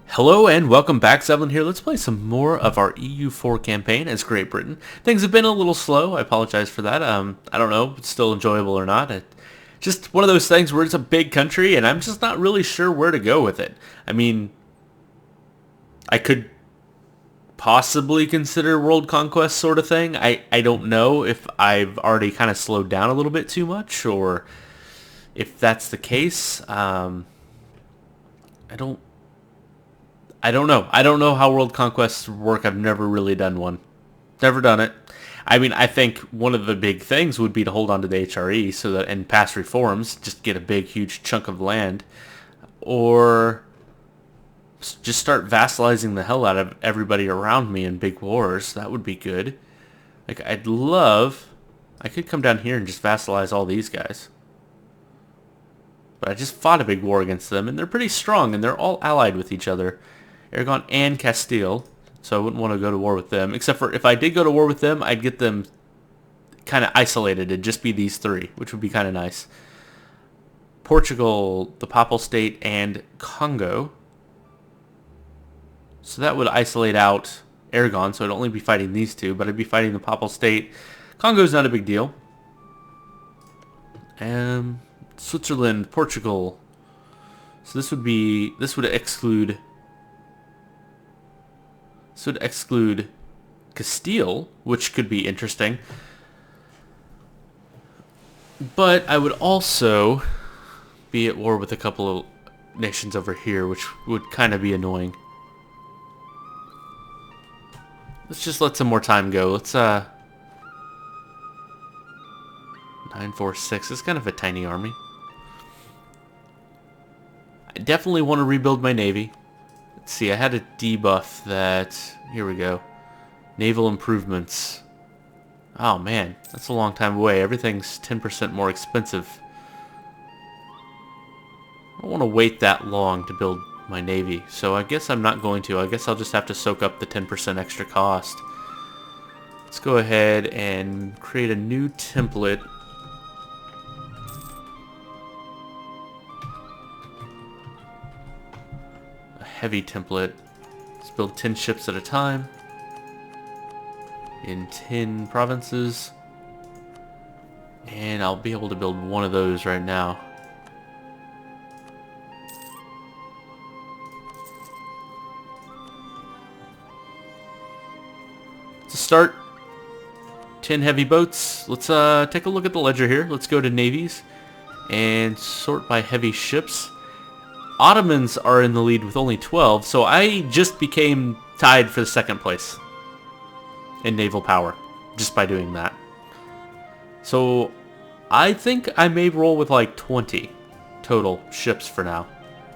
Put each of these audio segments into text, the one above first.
Hello and welcome back, Zeppelin here. Let's play some more of our EU4 campaign as Great Britain. Things have been a little slow. I apologize for that. I don't know if it's still enjoyable or not. Just one of those things where it's a big country and I'm just not really sure where to go with it. I mean, I could possibly consider world conquest sort of thing. I don't know if I've already kind of slowed down a little bit too much or if that's the case. I don't I don't know. I don't know how world conquests work. I've never really done one. Never done it. I mean, I think one of the big things would be to hold on to the HRE so that and pass reforms, just get a big, huge chunk of land, or just start vassalizing the hell out of everybody around me in big wars. That would be good. Like, I could come down here and just vassalize all these guys. But I just fought a big war against them, and they're pretty strong, and they're all allied with each other. Aragon and Castile, so I wouldn't want to go to war with them. Except for if I did go to war with them, I'd get them kind of isolated. It'd just be these three, which would be kind of nice. Portugal, the Papal State, and Congo. So that would isolate out Aragon, so I'd only be fighting these two, but I'd be fighting the Papal State. Congo's not a big deal. Switzerland, Portugal. So this would exclude Castile, which could be interesting. But I would also be at war with a couple of nations over here, which would kind of be annoying. Let's just let some more time go. Let's 946. It's kind of a tiny army. I definitely want to rebuild my navy. Let's see, I had a debuff that... Here we go. Naval improvements. Oh man, that's a long time away. Everything's 10% more expensive. I don't want to wait that long to build my navy, so I guess I'm not going to. I guess I'll just have to soak up the 10% extra cost. Let's go ahead and create a new template. Heavy template. Let's build 10 ships at a time in 10 provinces, and I'll be able to build one of those right now. To start, 10 heavy boats. Let's take a look at the ledger here. Let's go to navies and sort by heavy ships. Ottomans are in the lead with only 12, so I just became tied for the second place in naval power just by doing that. So I think I may roll with like 20 total ships for now.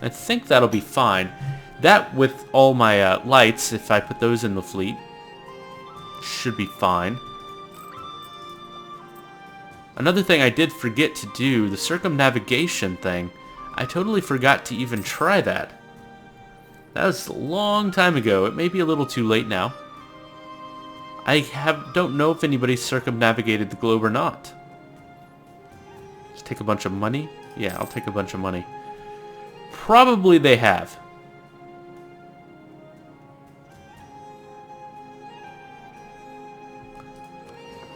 I think that'll be fine. That with all my lights, if I put those in the fleet, should be fine. Another thing I did forget to do, the circumnavigation thing. I totally forgot to even try that. That was a long time ago. It may be a little too late now. Don't know if anybody's circumnavigated the globe or not. Just take a bunch of money? Yeah, I'll take a bunch of money. Probably they have.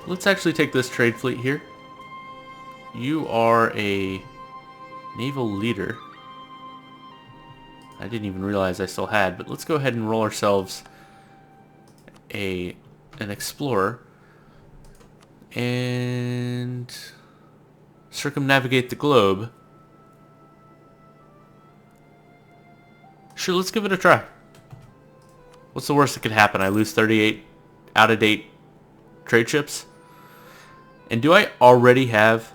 Let's actually take this trade fleet here. You are a naval leader. I didn't even realize I still had, but let's go ahead and roll ourselves an explorer and circumnavigate the globe. Sure, let's give it a try. What's the worst that could happen? I lose 38 out-of-date trade ships? And do I already have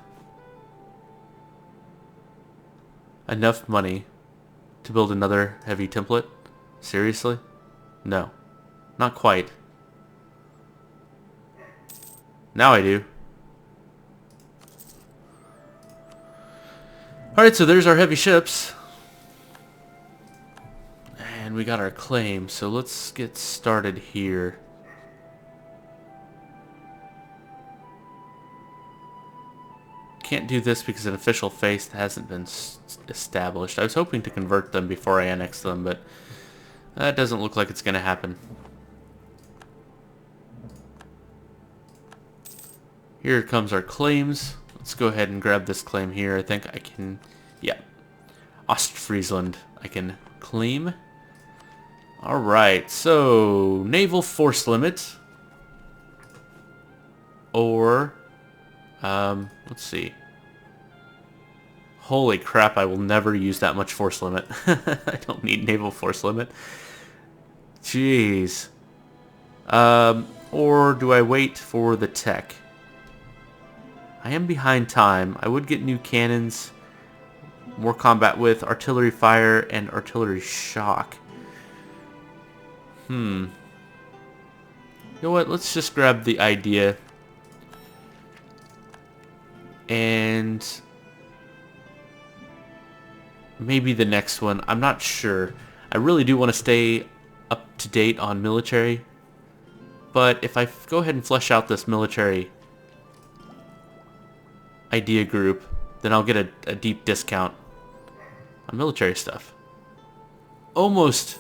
enough money to build another heavy template? Seriously? No. Not quite. Now I do. Alright, so there's our heavy ships. And we got our claim, so let's get started here. Can't do this because an official face hasn't been established. I was hoping to convert them before I annex them, but That doesn't look like it's going to happen. Here comes our claims. Let's go ahead and grab this claim here. I think I can... Yeah. Ostfriesland. I can claim. Alright, so... Naval force limit. Or... let's see. Holy crap, I will never use that much force limit. I don't need naval force limit. Jeez. Or do I wait for the tech? I am behind time. I would get new cannons, more combat with artillery fire and artillery shock. You know what? Let's just grab the idea. And maybe the next one. I'm not sure. I really do want to stay up to date on military. But if I go ahead and flesh out this military idea group, then I'll get a deep discount on military stuff. Almost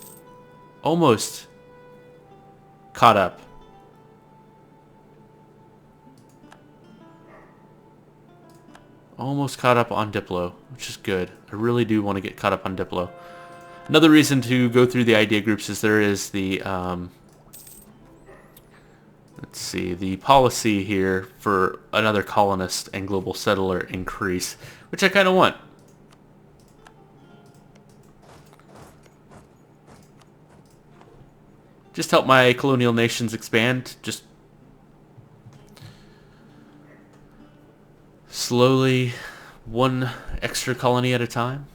caught up. Almost caught up on Diplo, which is good. I really do want to get caught up on Diplo. Another reason to go through the idea groups is there is the, let's see, the policy here for another colonist and global settler increase, which I kind of want. Just help my colonial nations expand, just slowly, one extra colony at a time.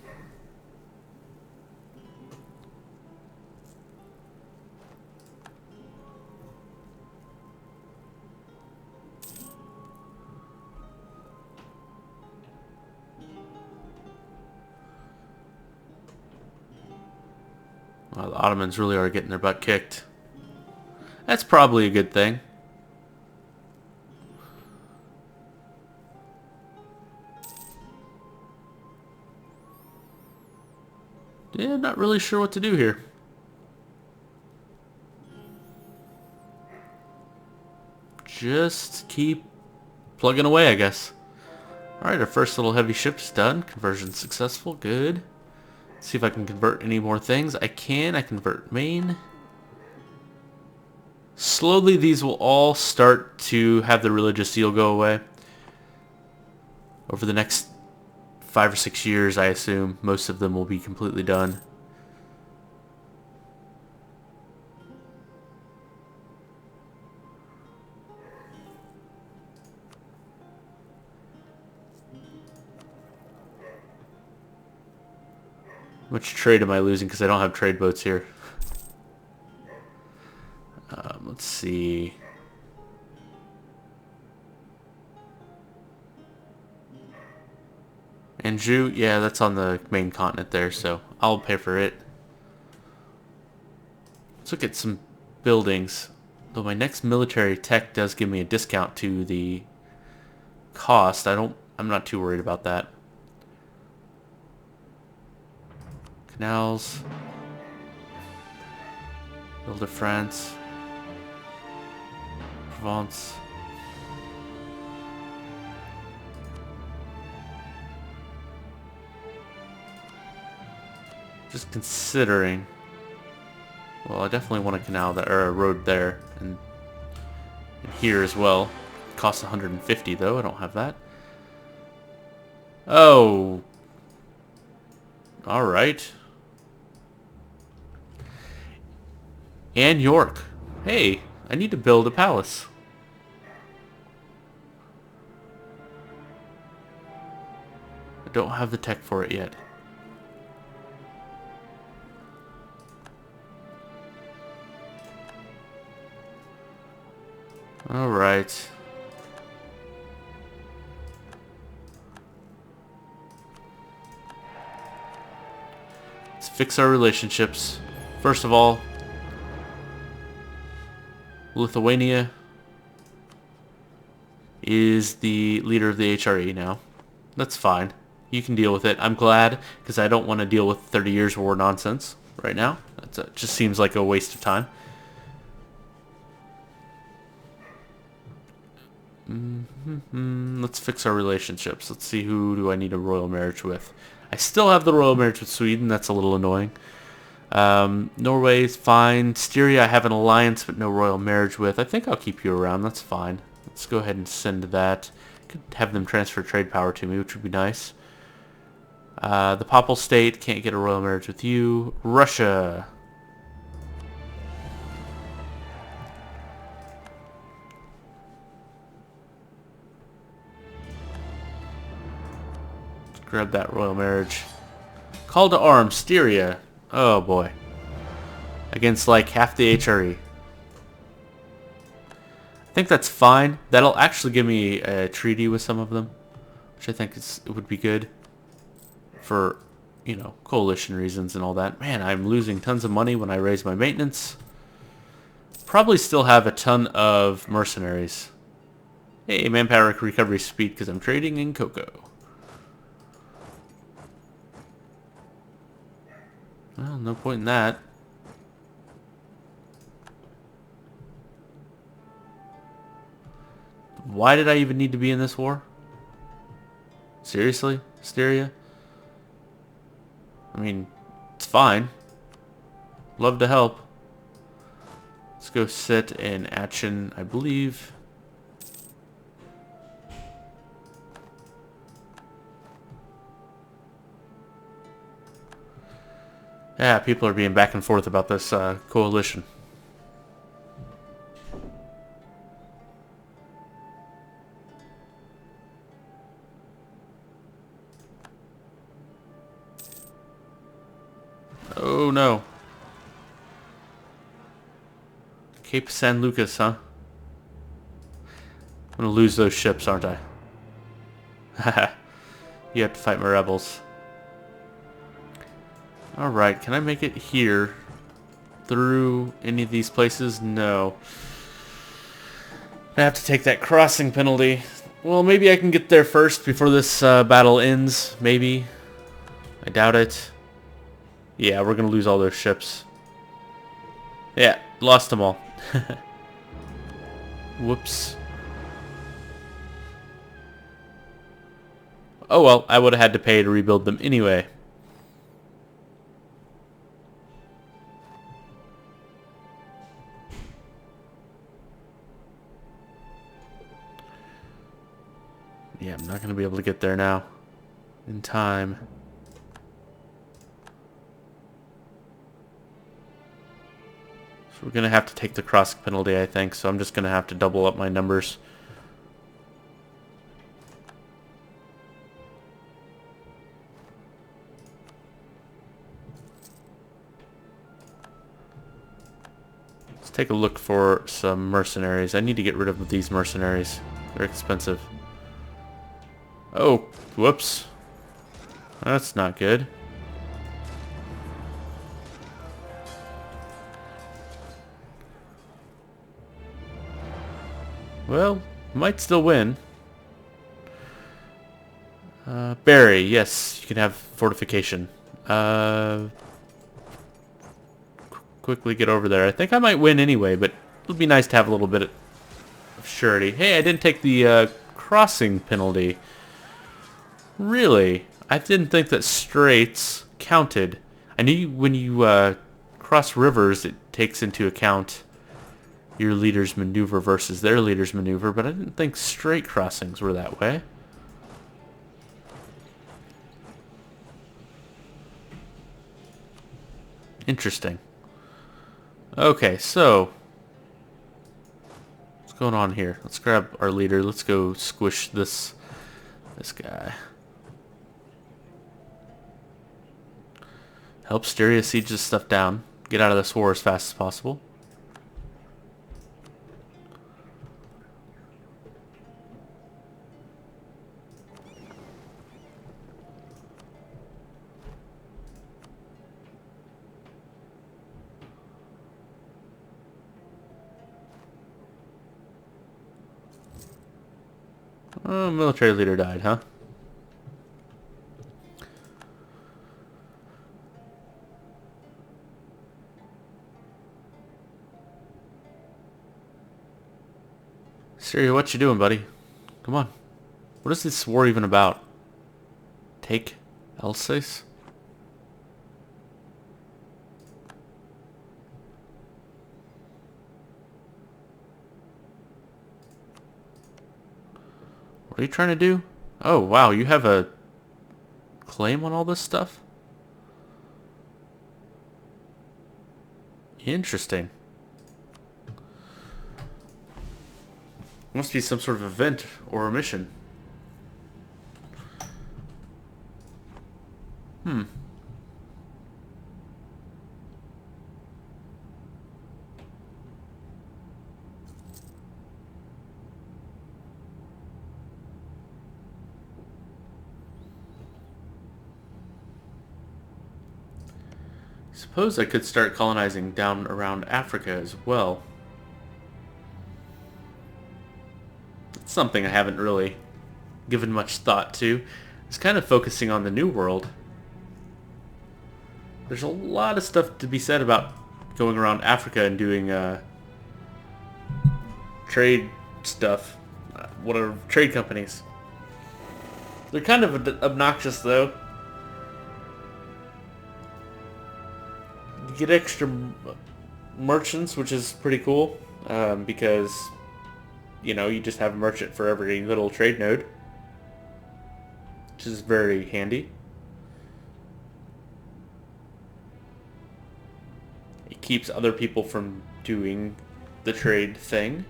Well, the Ottomans really are getting their butt kicked. That's probably a good thing. Yeah, not really sure what to do here. Just keep plugging away, I guess. Alright, our first little heavy ship's done. Conversion successful. Good. See if I can convert any more things. I can. I convert main. Slowly, these will all start to have the religious zeal go away. Over the next 5 or 6 years, I assume, most of them will be completely done. How much trade am I losing because I don't have trade boats here? Let's see. Anjou, yeah, that's on the main continent there, so I'll pay for it. Let's look at some buildings. Though my next military tech does give me a discount to the cost, I'm not too worried about that. Canals. Ile-de-France. Provence. Just considering. Well, I definitely want a canal there, or a road there, and here as well. It costs 150 though. I don't have that. Oh. All right. And York. Hey, I need to build a palace. I don't have the tech for it yet. All right. Let's fix our relationships. First of all, Lithuania is the leader of the HRE now. That's fine. You can deal with it. I'm glad, because I don't want to deal with 30 years war nonsense right now. It just seems like a waste of time. Let's fix our relationships. Let's see, who do I need a royal marriage with? I still have the royal marriage with Sweden. That's a little annoying. Norway's fine. Styria I have an alliance but no royal marriage with. I think I'll keep you around. That's fine. Let's go ahead and send that. Could have them transfer trade power to me, which would be nice. The Papal State, can't get a royal marriage with you. Russia. Let's grab that royal marriage. Call to arms, Styria. Oh boy. Against like half the HRE. I think that's fine. That'll actually give me a treaty with some of them, which I think it would be good for, you know, coalition reasons and all that. Man, I'm losing tons of money when I raise my maintenance. Probably still have a ton of mercenaries. Hey, manpower recovery speed because I'm trading in cocoa. Well, no point in that. Why did I even need to be in this war? Seriously? Styria? I mean, it's fine. Love to help. Let's go sit in Action, I believe. Yeah, people are being back and forth about this coalition. Oh no. Cape San Lucas, huh? I'm gonna lose those ships, aren't I? Haha. You have to fight my rebels. Alright, can I make it here? Through any of these places? No. I have to take that crossing penalty. Well, maybe I can get there first before this battle ends. Maybe. I doubt it. Yeah, we're gonna lose all those ships. Yeah, lost them all. Whoops. Oh well, I would have had to pay to rebuild them anyway. Yeah, I'm not gonna be able to get there now in time. We're going to have to take the cross penalty, I think, so I'm just going to have to double up my numbers. Let's take a look for some mercenaries. I need to get rid of these mercenaries. They're expensive. Oh, whoops. That's not good. Well, might still win. Barry, yes, you can have fortification. Quickly get over there. I think I might win anyway, but it would be nice to have a little bit of surety. Hey, I didn't take the crossing penalty. Really? I didn't think that straits counted. I knew when you cross rivers, it takes into account your leader's maneuver versus their leader's maneuver, but I didn't think straight crossings were that way. Interesting. Okay, so what's going on here? Let's grab our leader. Let's go squish this guy. Help Styria siege this stuff down. Get out of this war as fast as possible. Oh, military leader died, huh? Syria, what you doing, buddy? Come on. What is this war even about? Take Alsace? What are you trying to do? Oh, wow, you have a claim on all this stuff? Interesting. Must be some sort of event or a mission. Suppose I could start colonizing down around Africa as well. It's something I haven't really given much thought to. It's kind of focusing on the New World. There's a lot of stuff to be said about going around Africa and doing trade stuff. What are trade companies? They're kind of obnoxious though. You get extra merchants, which is pretty cool, because, you know, you just have a merchant for every little trade node, which is very handy. It keeps other people from doing the trade thing.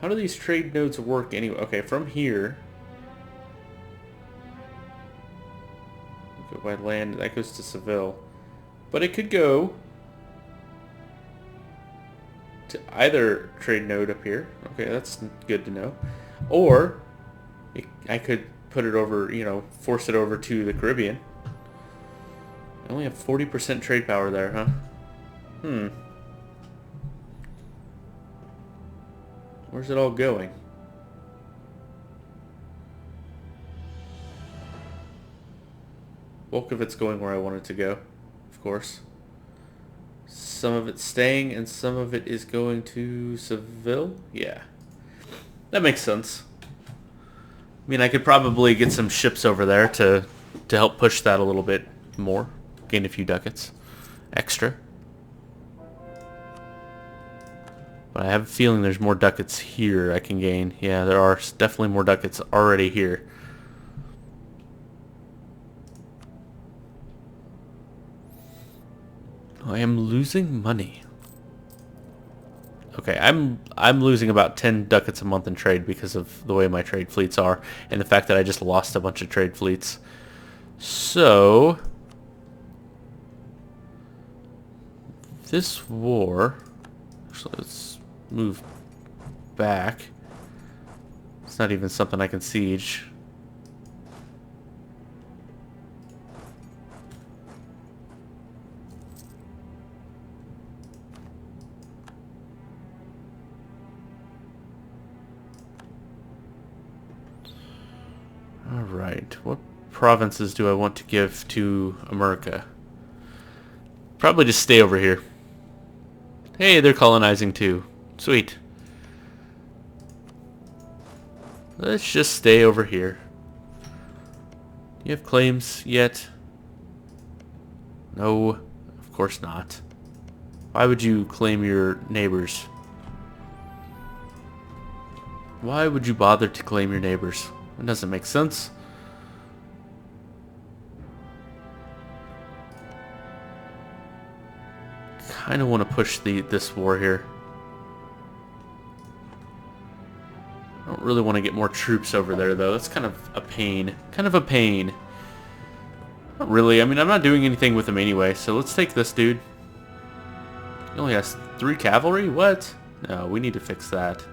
How do these trade nodes work anyway? Okay, from here, go by land, that goes to Seville. But it could go to either trade node up here. Okay, that's good to know. Or I could put it over, you know, force it over to the Caribbean. I only have 40% trade power there, huh? Where's it all going? Bulk of it's going where I want it to go. Course. Some of it's staying and some of it is going to Seville. Yeah. That makes sense. I mean, I could probably get some ships over there to help push that a little bit more. Gain a few ducats extra. But I have a feeling there's more ducats here I can gain. Yeah, there are definitely more ducats already here. I am losing money. Okay, I'm losing about 10 ducats a month in trade because of the way my trade fleets are and the fact that I just lost a bunch of trade fleets. So this war, actually let's move back. It's not even something I can siege. Alright, what provinces do I want to give to America? Probably just stay over here. Hey, they're colonizing too. Sweet. Let's just stay over here. Do you have claims yet? No, of course not. Why would you claim your neighbors? Why would you bother to claim your neighbors? It doesn't make sense. Kind of want to push this war here. I don't really want to get more troops over there though. That's kind of a pain. Kind of a pain. Not really. I mean, I'm not doing anything with him anyway. So let's take this dude. He only has 3 cavalry? What? No, we need to fix that.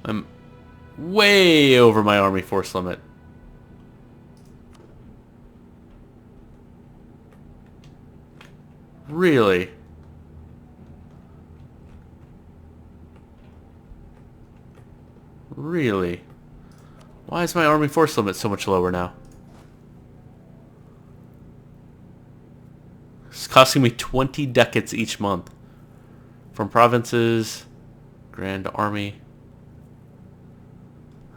I'm way over my army force limit. Really? Really? Why is my army force limit so much lower now? It's costing me 20 ducats each month. From provinces, Grand Army.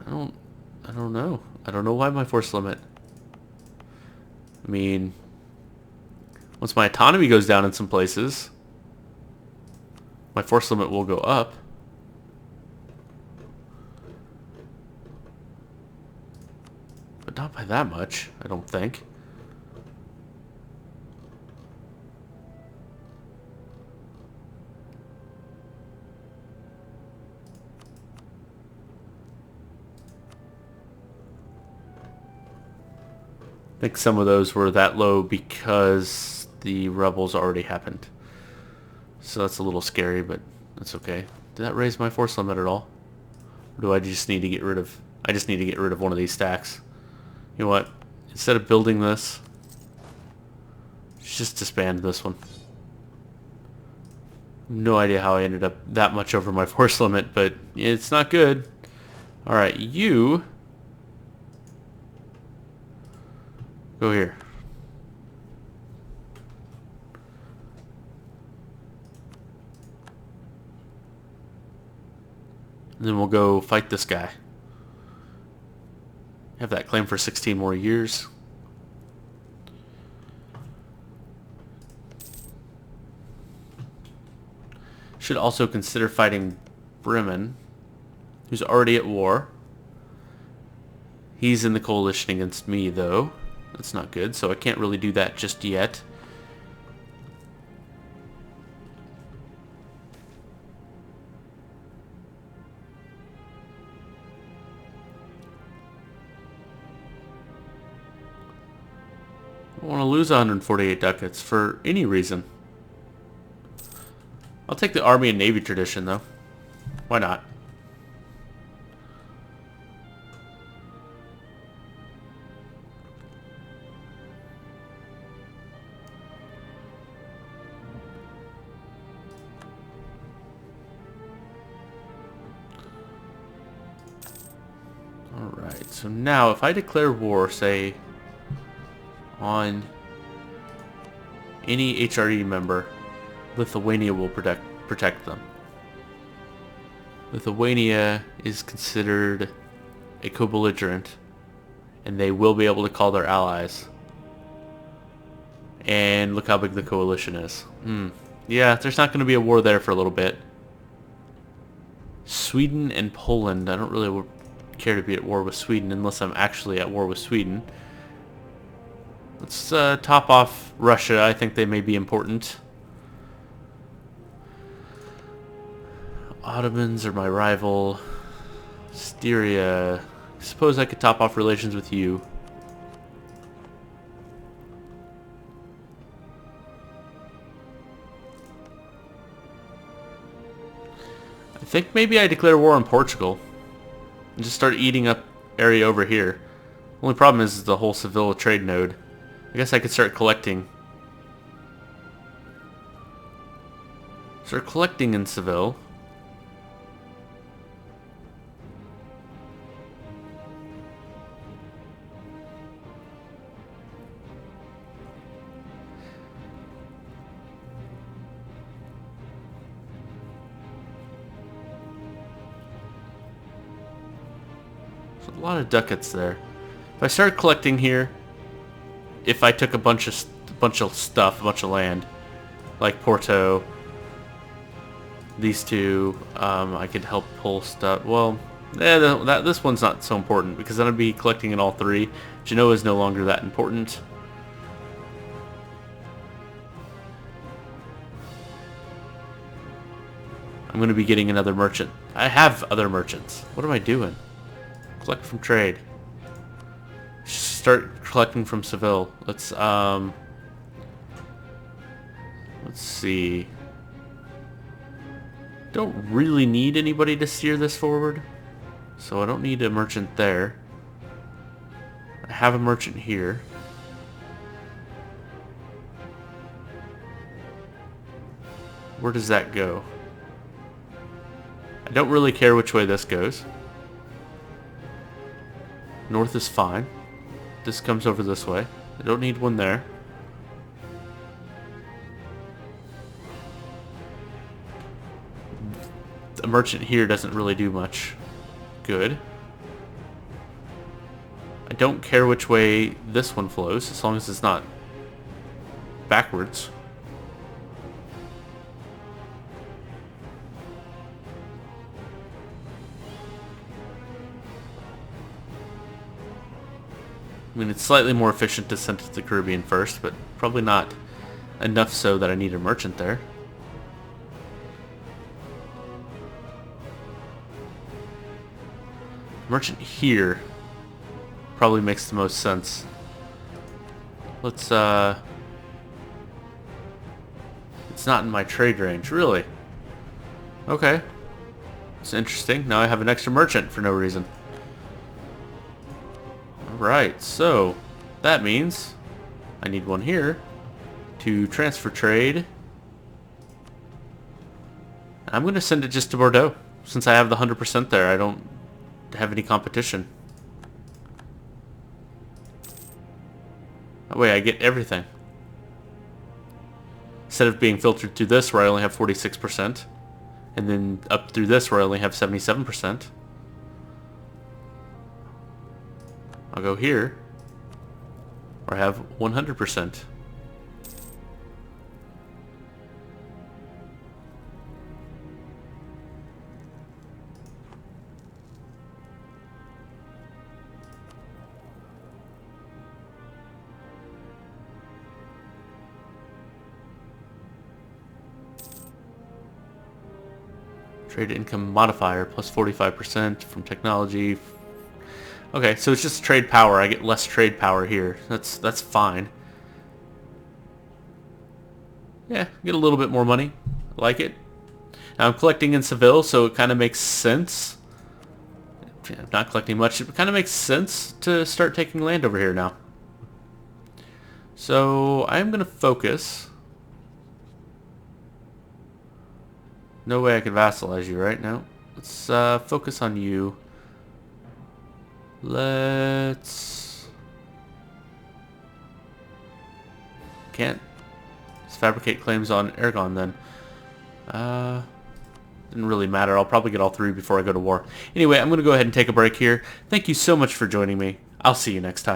I don't know. I don't know why my force limit. I mean, once my autonomy goes down in some places, my force limit will go up. But not by that much, I don't think. I think some of those were that low because the rebels already happened. So that's a little scary, but that's okay. Did that raise my force limit at all? Or do I just need to get rid of... I just need to get rid of one of these stacks. You know what? Instead of building this, just disband this one. No idea how I ended up that much over my force limit, but it's not good. Alright, you... go here. And then we'll go fight this guy. Have that claim for 16 more years. Should also consider fighting Bremen, who's already at war. He's in the coalition against me, though. That's not good, so I can't really do that just yet. I don't want to lose 148 ducats for any reason. I'll take the Army and Navy tradition, though. Why not? Alright, so now if I declare war, say, on any HRE member, Lithuania will protect them. Lithuania is considered a co-belligerent, and they will be able to call their allies. And look how big the coalition is. Yeah, there's not going to be a war there for a little bit. Sweden and Poland, I don't really care to be at war with Sweden unless I'm actually at war with Sweden. Let's top off Russia. I think they may be important. Ottomans are my rival. Styria. I suppose I could top off relations with you. I think maybe I declare war on Portugal and just start eating up area over here. Only problem is the whole Seville trade node. I guess I could start collecting. Start collecting in Seville. There's a lot of ducats there. If I start collecting here, if I took a bunch of stuff, a bunch of land, like Porto, these two, I could help pull stuff. Well, this one's not so important because then I'd be collecting in all three. Genoa is no longer that important. I'm going to be getting another merchant. I have other merchants. What am I doing? Collect from trade. Start collecting from Seville. Let's see. Don't really need anybody to steer this forward, so I don't need a merchant there. I have a merchant here. Where does that go? I don't really care which way this goes. North is fine. This comes over this way. I don't need one there. a merchant here doesn't really do much good. I don't care which way this one flows, as long as it's not backwards. I mean, it's slightly more efficient to send it to the Caribbean first, but probably not enough so that I need a merchant there. Merchant here probably makes the most sense. Let's, it's not in my trade range, really. Okay. It's interesting. Now I have an extra merchant for no reason. Alright, so that means I need one here to transfer trade. I'm going to send it just to Bordeaux. Since I have the 100% there, I don't have any competition. That way I get everything. Instead of being filtered through this where I only have 46%, and then up through this where I only have 77%. I'll go here, where I have 100%. Trade income modifier plus 45% from technology. Okay, so it's just trade power. I get less trade power here. That's fine. Yeah, get a little bit more money. I like it. Now I'm collecting in Seville, so it kind of makes sense. I'm not collecting much. It kind of makes sense to start taking land over here now. So I'm going to focus. No way I can vassalize you right now. Let's focus on you. Let's... Can't. Let's fabricate claims on Aragon then. Didn't really matter. I'll probably get all three before I go to war. Anyway, I'm going to go ahead and take a break here. Thank you so much for joining me. I'll see you next time.